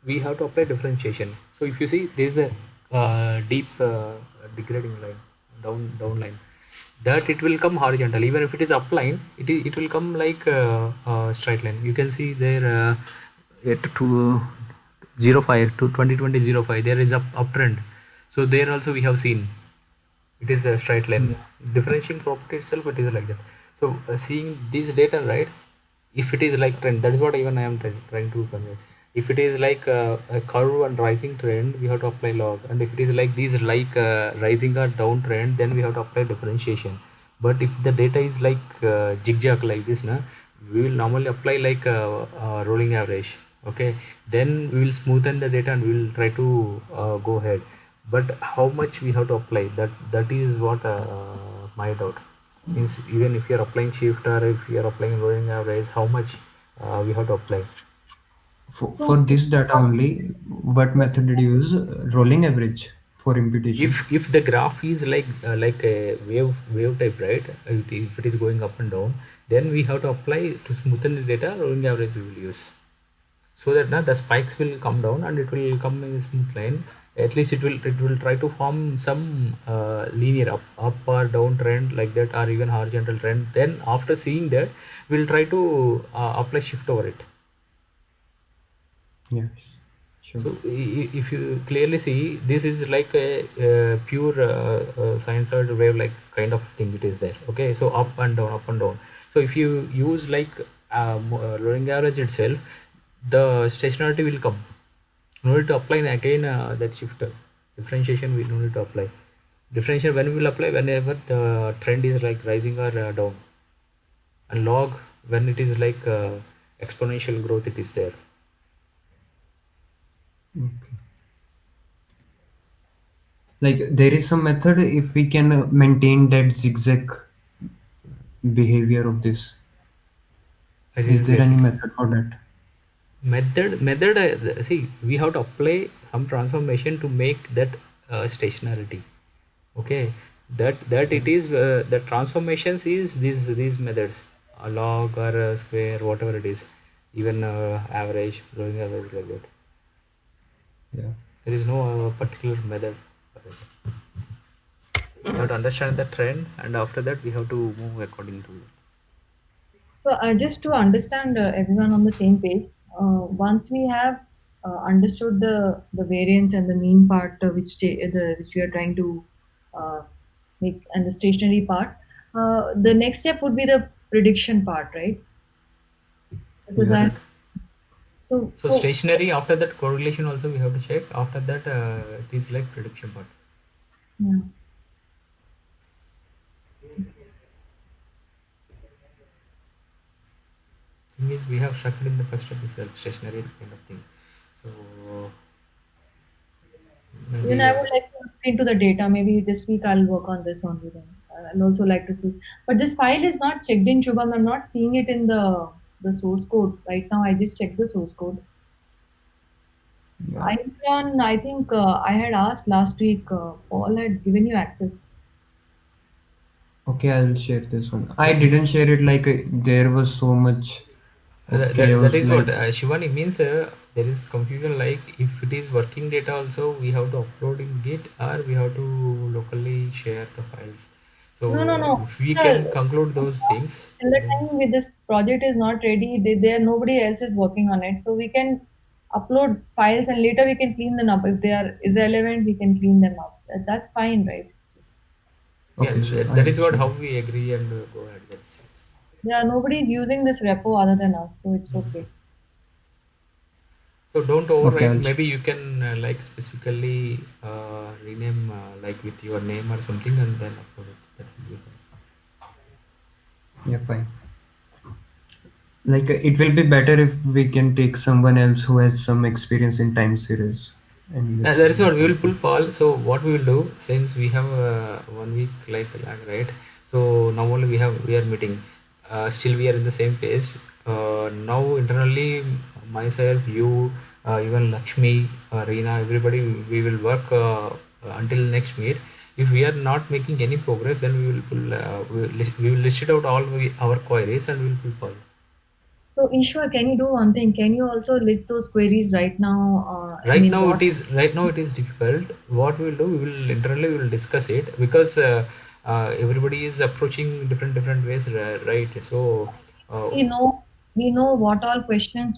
we have to apply differentiation. So if you see, there is a deep degrading line, down line, that it will come horizontal. Even if it is upline, it will come like straight line. You can see there at to 05 to 2020 05, there is uptrend. So there also we have seen it is a straight line. Yeah. Differentiating property itself, it is like that. So seeing this data, right, if it is like trend, that is what even I am trying to convey. If it is like a curve and rising trend, we have to apply log, and if it is like these, like rising or down trend, then we have to apply differentiation. But if the data is like zigzag like this, na, we will normally apply like rolling average. Okay, then we will smoothen the data and we will try to go ahead. But how much we have to apply, that is what my doubt. Means even if you are applying shift, or if you are applying rolling average, how much we have to apply. For So this data only, what method did you use? Rolling average for if imputation. if the graph is like a wave type, right, if it is going up and down, then we have to apply to smoothen the data, rolling average we will use, so that now the spikes will come down and it will come in a smooth line. At least it will try to form some linear up or down trend like that, or even horizontal trend. Then after seeing that, we'll try to apply shift over it. Yes. Sure. So if you clearly see, this is like a pure sinusoid wave like kind of thing, it is there. Okay, so up and down, up and down. So if you use like rolling average itself, the stationarity will come. No need to apply again that shifter. Differentiation we no need to apply. Differentiation when we will apply, whenever the trend is like rising or down, and log when it is like exponential growth, it is there. Okay. Like there is some method if we can maintain that zigzag behavior of this. I Is didn't there get any it. method for that? Method see, we have to apply some transformation to make that stationarity. Okay, that Yeah. it is the transformations is these methods, a log or a square, whatever it is. even average, growing average like that. Yeah. There is no particular method for it. We have to understand the trend, and after that we have to move according to it. So just to understand everyone on the same page, once we have understood the variance and the mean part, which we are trying to uh, make, and the stationary part, the next step would be the prediction part, right? Because Yeah. I Correct. So so stationary, after that correlation also we have to check. After that it is like prediction part. yeah. Thing is we have structured in the first step itself stationary kind of thing. So Even maybe I would like to look into the data. Maybe this week I'll work on this only then. I'll also like to see. But this file is not checked in Shubham. I'm not seeing it in the source code. Right now I just checked the source code. Yeah. I think I had asked last week, Paul had given you access. Okay, I'll share this one. I didn't share it like there was so much of that chaos. is what Like, Shivani means. There is confusion like if it is working data also we have to upload in Git or we have to locally share the files. No, no, So no. if we Sir, can conclude those things, till the then time with this project is not ready, there nobody else is working on it. So we can upload files and later we can clean them up. If they are irrelevant, we can clean them up. That's fine, right? yeah, okay, sure, that I'll is what share. how we agree and go ahead. That's it. Yeah, nobody is using this repo other than us, so it's okay. So don't Okay, overwrite. I'll Maybe you can like specifically rename like with your name or something and then upload it. That will be fine. yeah, fine. Like, it will be better if we can take someone else who has some experience in time series in this That is thing. what we will pull Paul. So what we will do since we have 1 week like lag, right? So now only we are meeting. Still we are in the same pace. Now internally myself, you, even Lakshmi, Reena, everybody we will work until next meet. If we are not making any progress, then we will pull. We will list it out all our queries and we will pull Paul. So Ishwar, can you do one thing? Can you also list those queries right now? I Right mean, now what? it is right now it is difficult. What we will do, we will internally we will discuss it because everybody is approaching different ways, right? So uh, we know we know what all questions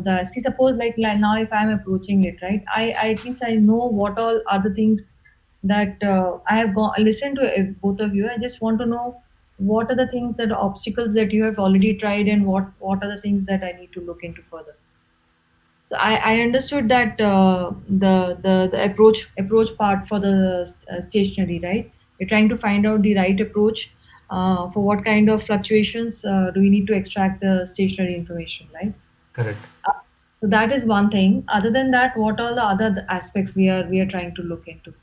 the see, suppose like now if I'm approaching it, right, I at least I know what all are the things that I have gone listened to both of you. I just want to know what are the things that are obstacles that you have already tried, and what are the things that I need to look into further. So I understood that the approach part for the stationary, right? You're trying to find out the right approach for what kind of fluctuations do we need to extract the stationary information, right? correct. Uh, So that is one thing. Other than that, what are the other aspects we are trying to look into?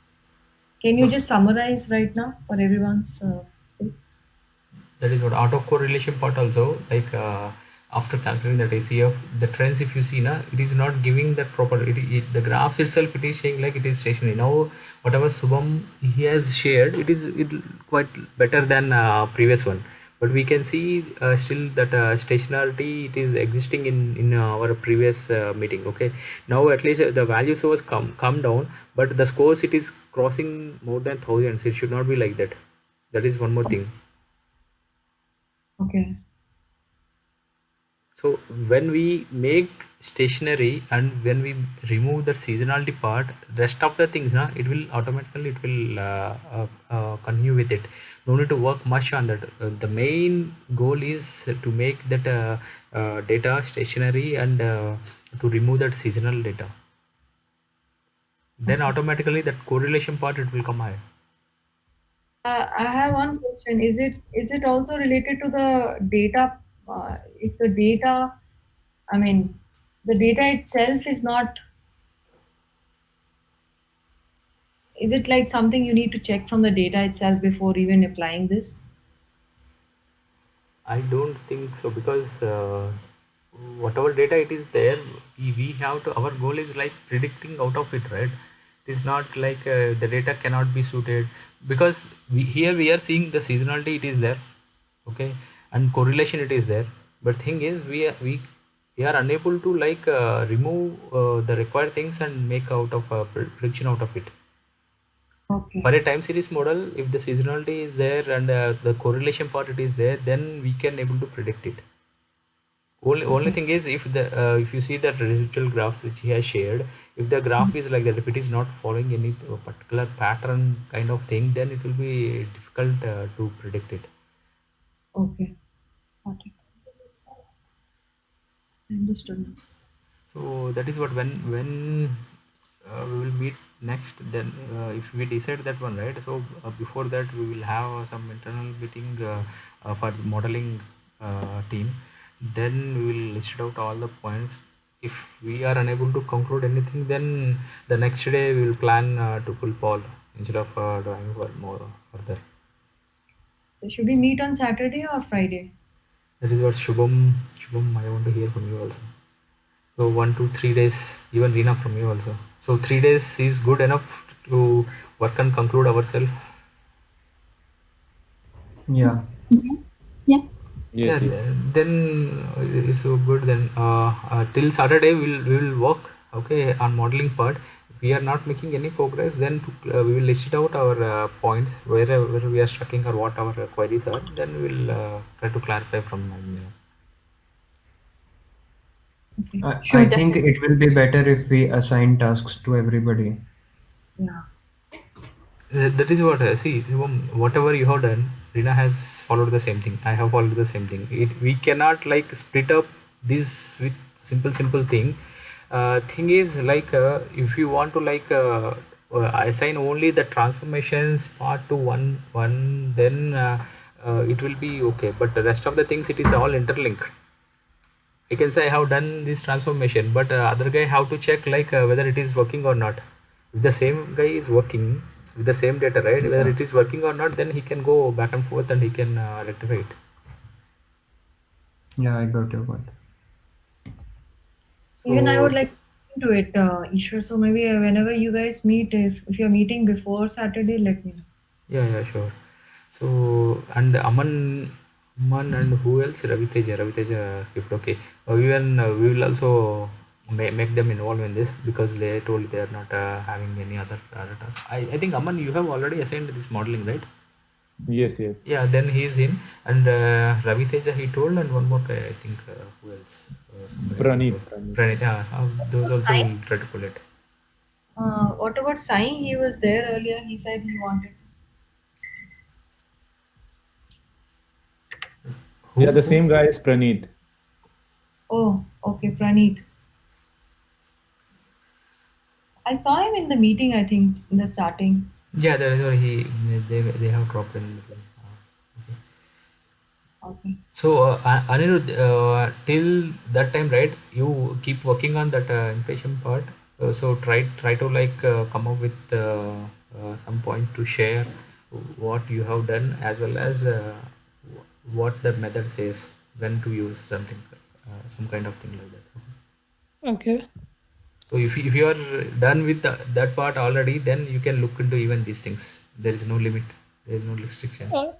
Can you So just summarize right now for everyone's sake? that is what auto correlation part also like after calculating that ACF the trends if you see na it is not giving that proper the graphs itself it is saying like it is stationary now whatever Subham he has shared it quite better than previous one but we can see still that stationarity it is existing in our previous meeting. Okay, now at least the values was come down but the scores it is crossing more than thousands. It should not be like that. That is one more thing. Okay. So when we make stationary and when we remove the seasonality part, rest of the things, na, it will automatically it will continue with it. No need to work much on that. The main goal is to make that data stationary and to remove that seasonal data. Then Okay. automatically that correlation part it will come high. I have one question. Is it also related to the data? If the data, I mean, the data itself is not. Is it like something you need to check from the data itself before even applying this? I don't think so because whatever data it is there, we have to. Our goal is like predicting out of it, right? It is not like the data cannot be suited because here we are seeing the seasonality it is there, okay, and correlation it is there. But thing is we we are unable to like remove the required things and make out of prediction out of it. For Okay. a time series model, if the seasonality is there and the correlation part it is there, then we can able to predict it. Only Okay. thing is, if you see the residual graphs which he has shared, if the graph is like that, if it is not following any particular pattern kind of thing, then it will be difficult to predict it. Okay. Got it. Understood. So that is what, when we will meet next, then if we decide that one, right? So before that we will have some internal meeting for the modeling team. Then we will list out all the points. If we are unable to conclude anything, then the next day we will plan to pull poll instead of doing for more further. So should we meet on Saturday or Friday? That is what Shubham, I want to hear from you also. So 1 to 3 days, even Reena from you also. So 3 days is good enough to work and conclude ourselves. Yeah. Okay. Yeah. Yeah, Yes, yes. then it's so good. Then till Saturday we will work, okay, on modeling part. If we are not making any progress, then we will list it out our points where we are stucking or what our queries are. Then we will try to clarify from my. Okay. Sure, I think definitely. it will be better if we assign tasks to everybody. Yeah. That is what see. Shivam, whatever you have done, Rina has followed the same thing. I have followed the same thing. We cannot like split up this with simple thing. Thing is like if you want to like assign only the transformations part to one, then it will be okay. But the rest of the things, it is all interlinked. I can say I have done this transformation, but other guy have to check like whether it is working or not. If the same guy is working with the same data, right? Whether Yeah. it is working or not, then he can go back and forth and he can rectify it. Yeah, I got your point. Even I would So like to it, Ishwar. So maybe whenever you guys meet, if you're meeting before Saturday, let me know. yeah, sure. So and Aman and who else? Raviteja skipped. Okay, even we will also make them involved in this because they told they are not having any other task. I think Aman, you have already assigned this modeling, right? Yes, yes. Yeah, then he's in, and Ravi Teja he told, and one more guy, I think, who else? Somebody he told. Pranit. Pranit, yeah, those also Sai? will try to pull it. What about Sai? He was there earlier. He said he wanted. Yeah, the Who? same guy is Pranit. Oh, okay, Praneeth. I saw him in the meeting, I think, in the starting. Yeah, that is why they have dropped in between. Okay. Okay. So, Anirudh, till that time, right? You keep working on that impatient part. So try to like come up with some point to share what you have done, as well as what the method says when to use something, some kind of thing like that. Okay. Okay. So if you are done with that part already, then you can look into even these things. There is no limit. There is no restrictions. Uh,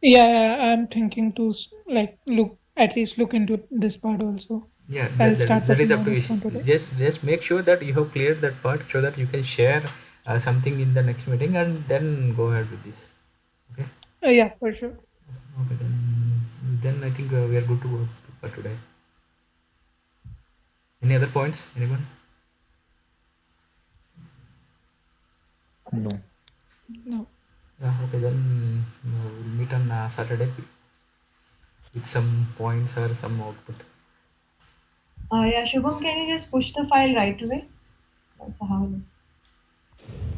yeah, I'm thinking to like look at least look into this part also. Yeah, I'll start that is working up on to you. it from today. Just make sure that you have cleared that part so that you can share something in the next meeting and then go ahead with this. Okay. Yeah, for sure. Okay. Then I think we are good to go for today. Any other points? Anyone? No. No. Yeah. Okay. Then we'll meet on Saturday with some points or some output. Yeah, Shubham, can you just push the file right away? Also have a look.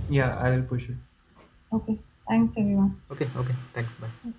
Yeah, I will push it. Okay. Thanks, everyone. Okay. Okay. Thanks. Bye.